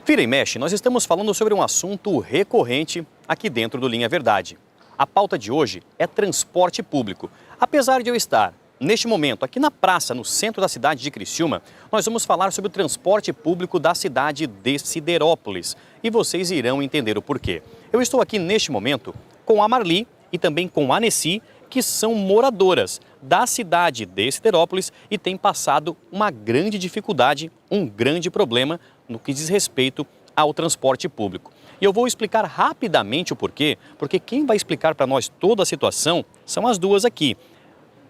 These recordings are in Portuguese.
Vira e mexe, nós estamos falando sobre um assunto recorrente aqui dentro do Linha Verdade. A pauta de hoje é transporte público. Apesar de eu estar, neste momento, aqui na praça, no centro da cidade de Criciúma, nós vamos falar sobre o transporte público da cidade de Siderópolis. E vocês irão entender o porquê. Eu estou aqui neste momento com a Marli e também com a Nessi, que são moradoras da cidade de Siderópolis e têm passado uma grande dificuldade, um grande problema no que diz respeito ao transporte público. E eu vou explicar rapidamente o porquê, porque quem vai explicar para nós toda a situação são as duas aqui.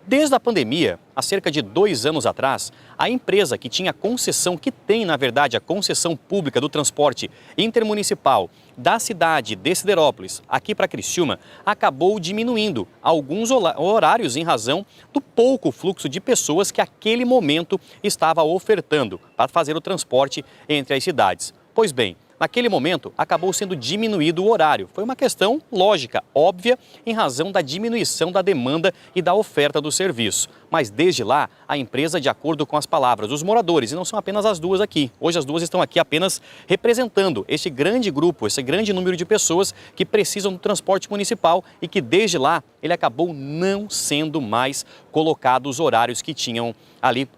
Desde a pandemia, há cerca de 2 anos atrás, a empresa que tinha concessão, que tem na verdade a concessão pública do transporte intermunicipal da cidade de Siderópolis, aqui para Criciúma, acabou diminuindo alguns horários em razão do pouco fluxo de pessoas que aquele momento estava ofertando para fazer o transporte entre as cidades. Pois bem, naquele momento, acabou sendo diminuído o horário. Foi uma questão lógica, óbvia, em razão da diminuição da demanda e da oferta do serviço. Mas desde lá, a empresa, de acordo com as palavras dos moradores, e não são apenas as duas aqui, hoje as duas estão aqui apenas representando este grande grupo, esse grande número de pessoas que precisam do transporte municipal e que desde lá ele acabou não sendo mais colocado os horários que tinham ali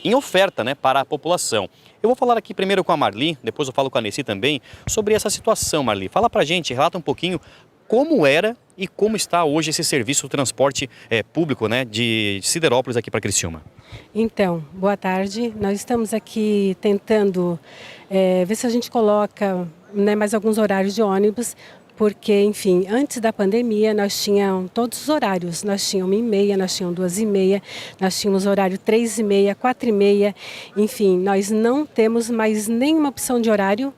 em oferta, para a população. Eu vou falar aqui primeiro com a Marli, depois eu falo com a Nessi também, sobre essa situação, Marli. Fala pra gente, relata um pouquinho como era e como está hoje esse serviço de transporte público, de Siderópolis aqui para Criciúma. Então, boa tarde. Nós estamos aqui tentando ver se a gente coloca mais alguns horários de ônibus, porque, enfim, antes da pandemia nós tínhamos todos os horários. Nós tínhamos 1h30, nós tínhamos 2h30, nós tínhamos horário 3h30, 4h30. Enfim, nós não temos mais nenhuma opção de horário.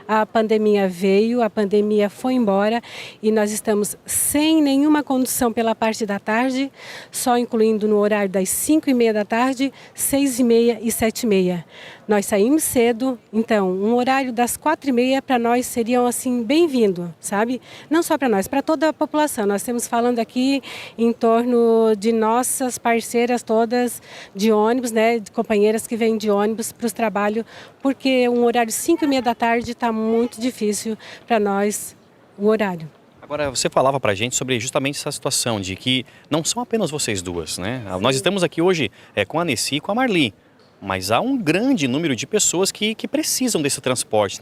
A pandemia veio, a pandemia foi embora e nós estamos sem nenhuma condução pela parte da tarde, só incluindo no horário das 5h30 da tarde, 6h30 e 7h30. Nós saímos cedo, então um horário das 4h30 para nós seriam assim bem-vindo, sabe? Não só para nós, para toda a população. Nós estamos falando aqui em torno de nossas parceiras todas de ônibus, de companheiras que vêm de ônibus para os trabalhos, porque um horário 5h30 da tarde está muito difícil para nós o horário. Agora, você falava pra gente sobre justamente essa situação de que não são apenas vocês duas, Nós estamos aqui hoje com a Nessi e com a Marli, mas há um grande número de pessoas que precisam desse transporte,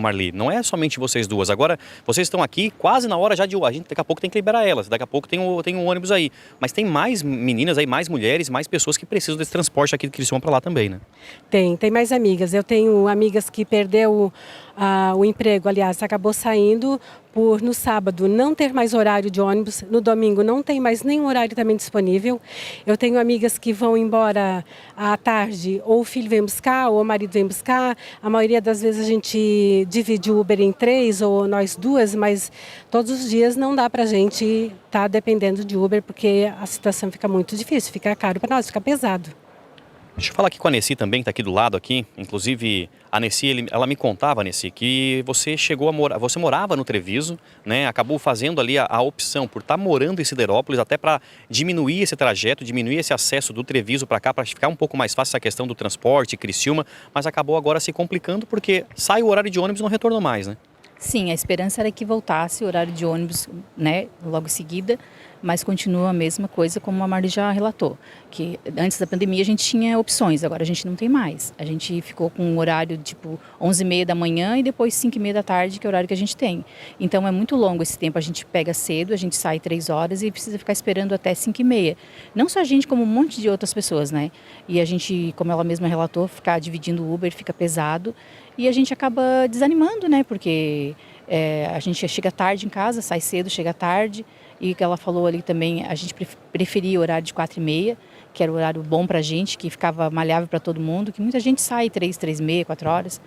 Marli? Não é somente vocês duas. Agora, vocês estão aqui quase na hora já de... A gente daqui a pouco tem que liberar elas, daqui a pouco tem um ônibus aí. Mas tem mais meninas aí, mais mulheres, mais pessoas que precisam desse transporte aqui de Criciúma para lá também, Tem mais amigas. Eu tenho amigas que perdeu o emprego, aliás, acabou saindo por no sábado não ter mais horário de ônibus, no domingo não tem mais nenhum horário também disponível. Eu tenho amigas que vão embora à tarde, ou o filho vem buscar, ou o marido vem buscar. A maioria das vezes a gente divide o Uber em 3 ou nós duas, mas todos os dias não dá pra gente estar dependendo de Uber, porque a situação fica muito difícil, fica caro para nós, fica pesado. Deixa eu falar aqui com a Nessi também, que está aqui do lado aqui. Inclusive, a Nessi, ela me contava, Nessi, que você chegou a morar, você morava no Treviso, acabou fazendo ali a opção por estar morando em Siderópolis, até para diminuir esse trajeto, diminuir esse acesso do Treviso para cá, para ficar um pouco mais fácil essa questão do transporte, Criciúma, mas acabou agora se complicando porque sai o horário de ônibus e não retornou mais, Sim, a esperança era que voltasse o horário de ônibus, logo em seguida, mas continua a mesma coisa como a Marli já relatou, que antes da pandemia a gente tinha opções, agora a gente não tem mais. A gente ficou com um horário tipo 11h30 da manhã e depois 5h30 da tarde, que é o horário que a gente tem. Então é muito longo esse tempo, a gente pega cedo, a gente sai 3 horas e precisa ficar esperando até 5h30. Não só a gente, como um monte de outras pessoas, E a gente, como ela mesma relatou, ficar dividindo o Uber fica pesado e a gente acaba desanimando, Porque a gente chega tarde em casa, sai cedo, chega tarde. E que ela falou ali também, a gente preferia o horário de 4h30, que era o horário bom pra gente, que ficava maleável para todo mundo, que muita gente sai 3h30, 4 horas.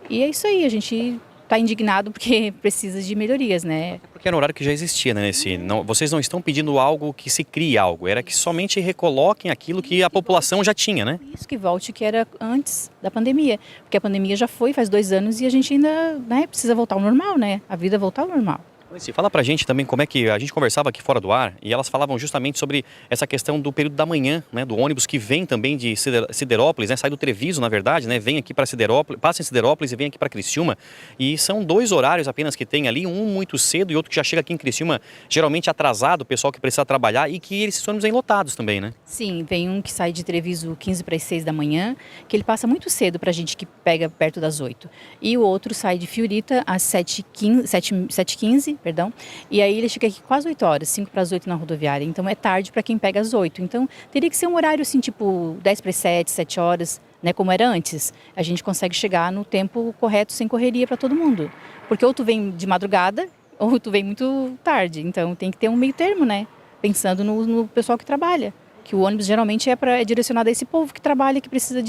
E é isso aí, a gente está indignado porque precisa de melhorias, Porque era um horário que já existia, Nessi? Vocês não estão pedindo algo que se crie algo, era que somente recoloquem aquilo que a população já tinha, Isso, que volte que era antes da pandemia, porque a pandemia já foi faz 2 anos e a gente ainda precisa voltar ao normal, A vida voltar ao normal. Se fala pra gente também como é que a gente conversava aqui fora do ar e elas falavam justamente sobre essa questão do período da manhã, né, do ônibus que vem também de Siderópolis, né, sai do Treviso, na verdade, né, vem aqui para Siderópolis, passa em Siderópolis e vem aqui para Criciúma, e são 2 horários apenas que tem ali, um muito cedo e outro que já chega aqui em Criciúma, geralmente atrasado, o pessoal que precisa trabalhar, e que esses ônibus vêm lotados também, né? Sim, vem um que sai de Treviso 15 para as 6 da manhã, que ele passa muito cedo para a gente que pega perto das 8. E o outro sai de Fiorita às 7h15, perdão, e aí ele chega aqui quase 8 horas, 5 para as 8 na rodoviária. Então é tarde para quem pega às 8. Então teria que ser um horário assim, tipo 10 para as 7, 7 horas, né, como era antes. A gente consegue chegar no tempo correto, sem correria para todo mundo. Porque ou tu vem de madrugada, ou tu vem muito tarde. Então tem que ter um meio termo, né? Pensando no pessoal que trabalha. Que o ônibus geralmente é direcionado a esse povo que trabalha, que precisa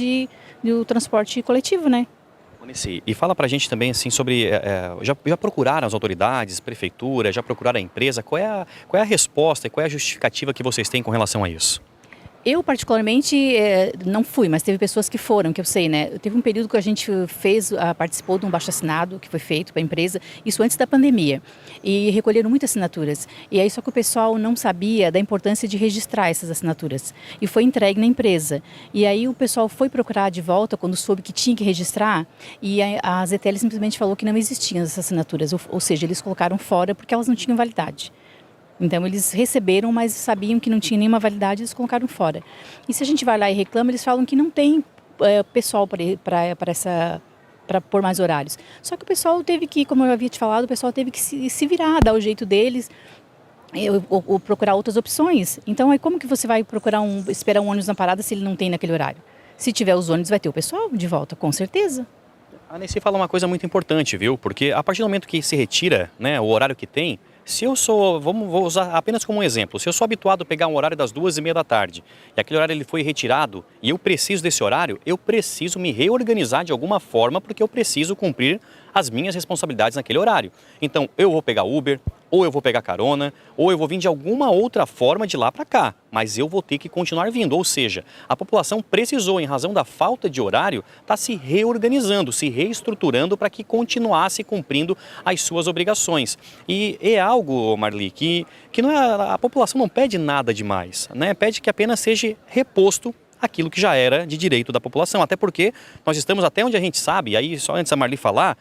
do transporte coletivo, né? E fala pra gente também assim sobre, já procuraram as autoridades, prefeitura, já procuraram a empresa, qual é a resposta e qual é a justificativa que vocês têm com relação a isso? Eu, particularmente, não fui, mas teve pessoas que foram, que eu sei, né? Teve um período que a gente participou de um abaixo-assinado que foi feito para a empresa, isso antes da pandemia, e recolheram muitas assinaturas. E aí só que o pessoal não sabia da importância de registrar essas assinaturas. E foi entregue na empresa. E aí o pessoal foi procurar de volta quando soube que tinha que registrar, e a ZTL simplesmente falou que não existiam essas assinaturas, ou seja, eles colocaram fora porque elas não tinham validade. Então eles receberam, mas sabiam que não tinha nenhuma validade, eles colocaram fora. E se a gente vai lá e reclama, eles falam que não tem pessoal para pôr mais horários. Só que o pessoal teve que, como eu havia te falado, o pessoal teve que se virar, dar o jeito deles, ou procurar outras opções. Então aí como que você vai esperar um ônibus na parada se ele não tem naquele horário? Se tiver os ônibus, vai ter o pessoal de volta, com certeza. A Nessi fala uma coisa muito importante, viu? Porque a partir do momento que se retira, né, o horário que tem, se eu sou, vou usar apenas como um exemplo, se eu sou habituado a pegar um horário das 2h30 da tarde e aquele horário ele foi retirado e eu preciso desse horário, eu preciso me reorganizar de alguma forma porque eu preciso cumprir as minhas responsabilidades naquele horário. Então, eu vou pegar Uber, ou eu vou pegar carona, ou eu vou vir de alguma outra forma de lá para cá, mas eu vou ter que continuar vindo. Ou seja, a população precisou, em razão da falta de horário, estar se reorganizando, se reestruturando para que continuasse cumprindo as suas obrigações. E é algo, Marli, que não é, a população não pede nada demais, né? Pede que apenas seja reposto aquilo que já era de direito da população. Até porque nós estamos, até onde a gente sabe, e aí só antes da Marli falar,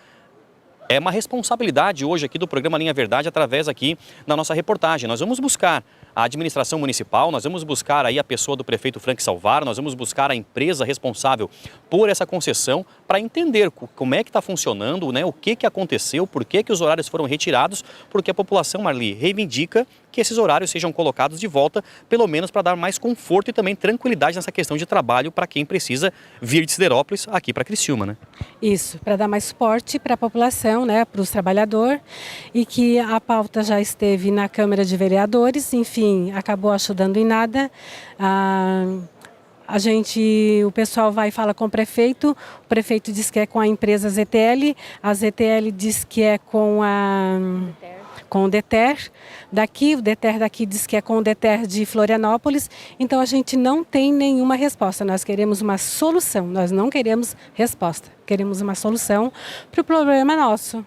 é uma responsabilidade hoje aqui do programa Linha Verdade através aqui da nossa reportagem. Nós vamos buscar a administração municipal, nós vamos buscar aí a pessoa do prefeito Frank Salvaro, nós vamos buscar a empresa responsável por essa concessão para entender como é que está funcionando, né, o que aconteceu, por que os horários foram retirados, porque a população, Marli, reivindica que esses horários sejam colocados de volta, pelo menos para dar mais conforto e também tranquilidade nessa questão de trabalho para quem precisa vir de Siderópolis aqui para Criciúma, né? Isso, para dar mais suporte para a população, né, para os trabalhadores, e que a pauta já esteve na Câmara de Vereadores, enfim, acabou ajudando em nada. O pessoal vai e fala com o prefeito diz que é com a empresa ZTL, a ZTL diz que é com o DETER daqui, o DETER daqui diz que é com o DETER de Florianópolis, então a gente não tem nenhuma resposta, nós queremos uma solução, nós não queremos resposta, queremos uma solução para o problema nosso.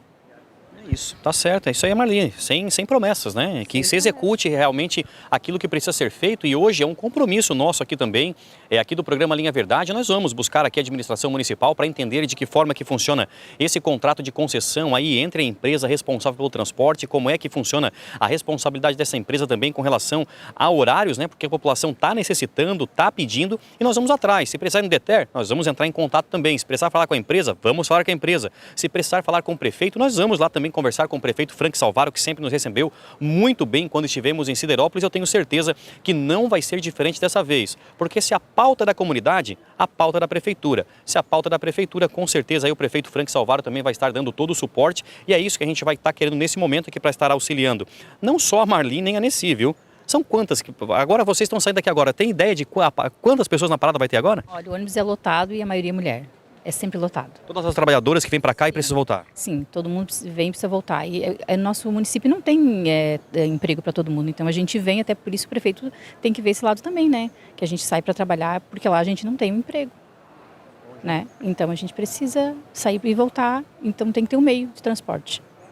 Isso, tá certo, é isso aí, Marli, sem promessas, né? Que se execute realmente aquilo que precisa ser feito, e hoje é um compromisso nosso aqui também, aqui do programa Linha Verdade, nós vamos buscar aqui a administração municipal para entender de que forma que funciona esse contrato de concessão aí entre a empresa responsável pelo transporte, como é que funciona a responsabilidade dessa empresa também com relação a horários, né? Porque a população está necessitando, está pedindo, e nós vamos atrás. Se precisar no DETER, nós vamos entrar em contato também. Se precisar falar com a empresa, vamos falar com a empresa. Se precisar falar com o prefeito, nós vamos lá também conversar com o prefeito Frank Salvaro, que sempre nos recebeu muito bem quando estivemos em Siderópolis. Eu tenho certeza que não vai ser diferente dessa vez, porque se a pauta da comunidade, a pauta da prefeitura. Se a pauta da prefeitura, com certeza aí o prefeito Frank Salvaro também vai estar dando todo o suporte, e é isso que a gente vai estar querendo nesse momento aqui para estar auxiliando. Não só a Marli nem a Nessi, viu? São quantas? Agora vocês estão saindo daqui agora. Tem ideia de quantas pessoas na parada vai ter agora? Olha, o ônibus é lotado e a maioria é mulher. É sempre lotado. Todas as trabalhadoras que vêm para cá e precisam voltar? Sim, todo mundo vem e precisa voltar. E nosso município não tem emprego para todo mundo, então a gente vem, até por isso o prefeito tem que ver esse lado também, né? Que a gente sai para trabalhar, porque lá a gente não tem um emprego, né? Então a gente precisa sair e voltar, então tem que ter um meio de transporte.